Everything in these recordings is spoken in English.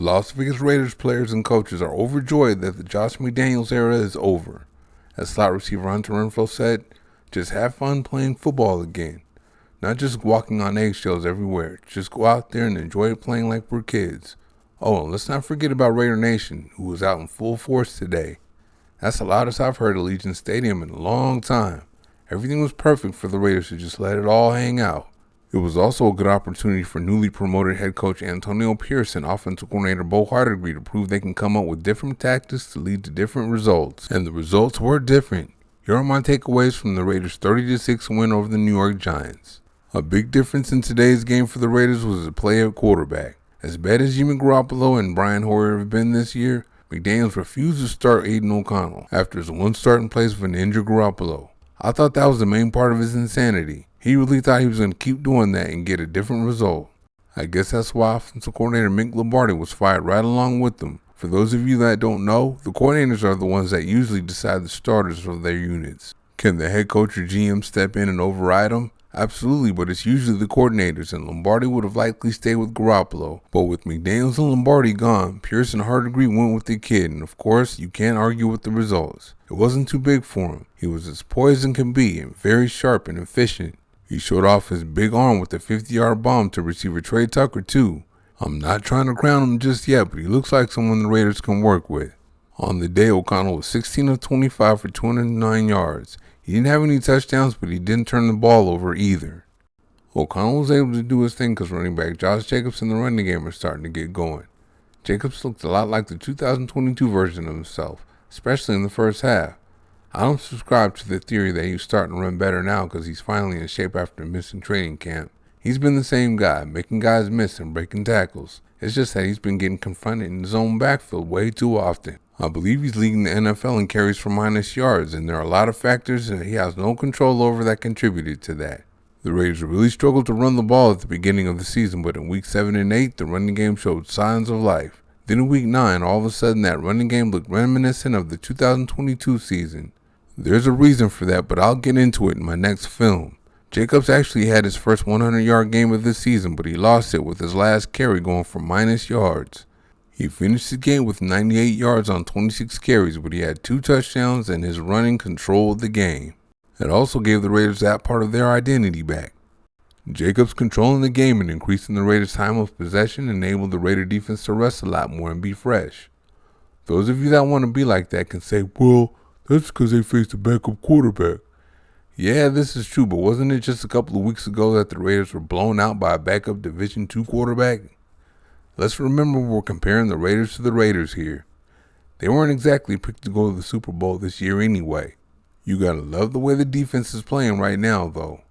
Las Vegas Raiders players and coaches are overjoyed that the Josh McDaniels era is over. As slot receiver Hunter Renfrow said, just have fun playing football again. Not just walking on eggshells everywhere. Just go out there and enjoy playing like we're kids. Oh, and let's not forget about Raider Nation, who was out in full force today. That's the loudest I've heard at Allegiant Stadium in a long time. Everything was perfect for the Raiders to just let it all hang out. It was also a good opportunity for newly promoted head coach Antonio Pierce and offensive coordinator Bo Hardegree to prove they can come up with different tactics to lead to different results. And the results were different. Here are my takeaways from the Raiders' 30-6 win over the New York Giants. A big difference in today's game for the Raiders was the play at quarterback. As bad as Jimmy Garoppolo and Brian Hoyer have been this year, McDaniels refused to start Aiden OConnell after his one start in place of an injured Garoppolo. I thought that was the main part of his insanity. He really thought he was going to keep doing that and get a different result. I guess that's why offensive coordinator Mick Lombardi was fired right along with them. For those of you that don't know, the coordinators are the ones that usually decide the starters of their units. Can the head coach or GM step in and override them? Absolutely, but it's usually the coordinators, and Lombardi would have likely stayed with Garoppolo. But with McDaniels and Lombardi gone, Pierce and Hardegree went with the kid, and of course, you can't argue with the results. It wasn't too big for him. He was as poised as can be, and very sharp and efficient. He showed off his big arm with a 50-yard bomb to receiver Trey Tucker, too. I'm not trying to crown him just yet, but he looks like someone the Raiders can work with. On the day, O'Connell was 16 of 25 for 209 yards. He didn't have any touchdowns, but he didn't turn the ball over either. O'Connell was able to do his thing because running back Josh Jacobs and the running game are starting to get going. Jacobs looked a lot like the 2022 version of himself, especially in the first half. I don't subscribe to the theory that he's starting to run better now because he's finally in shape after missing training camp. He's been the same guy, making guys miss and breaking tackles. It's just that he's been getting confronted in his own backfield way too often. I believe he's leading the NFL in carries for minus yards, and there are a lot of factors that he has no control over that contributed to that. The Raiders really struggled to run the ball at the beginning of the season, but in weeks 7 and 8, the running game showed signs of life. Then in week 9, all of a sudden that running game looked reminiscent of the 2022 season. There's a reason for that, but I'll get into it in my next film. Jacobs actually had his first 100-yard game of this season, but he lost it with his last carry going for minus yards. He finished the game with 98 yards on 26 carries, but he had 2 touchdowns and his running controlled the game. It also gave the Raiders that part of their identity back. Jacobs controlling the game and increasing the Raiders' time of possession enabled the Raider defense to rest a lot more and be fresh. Those of you that want to be like that can say, well, that's because they faced a backup quarterback. Yeah, this is true, but wasn't it just a couple of weeks ago that the Raiders were blown out by a backup Division II quarterback? Let's remember we're comparing the Raiders to the Raiders here. They weren't exactly picked to go to the Super Bowl this year anyway. You gotta love the way the defense is playing right now, though.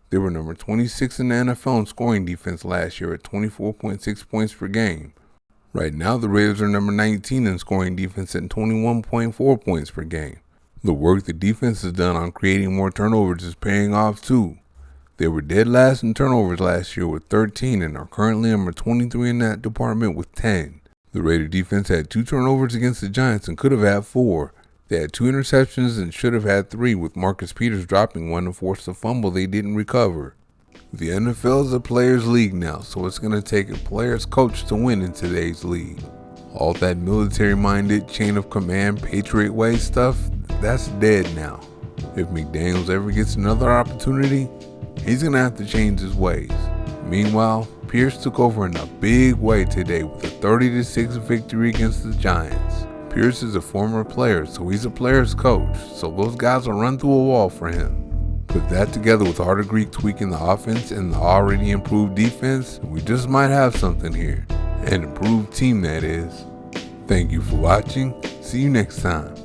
They were number 26 in the NFL in scoring defense last year at 24.6 points per game. Right now, the Raiders are number 19 in scoring defense at 21.4 points per game. The work the defense has done on creating more turnovers is paying off too. They were dead last in turnovers last year with 13 and are currently number 23 in that department with 10. The Raider defense had 2 turnovers against the Giants and could have had 4. They had 2 interceptions and should have had 3, with Marcus Peters dropping one to force a fumble they didn't recover. The NFL is a players' league now, so it's going to take a players' coach to win in today's league. All that military-minded, chain of command, Patriot way stuff, that's dead now. If McDaniels ever gets another opportunity, he's going to have to change his ways. Meanwhile, Pierce took over in a big way today with a 30-6 victory against the Giants. Pierce is a former player, so he's a player's coach, so those guys will run through a wall for him. Put that together with Hardegree tweaking the offense and the already improved defense, we just might have something here. An improved team, that is. Thank you for watching. See you next time.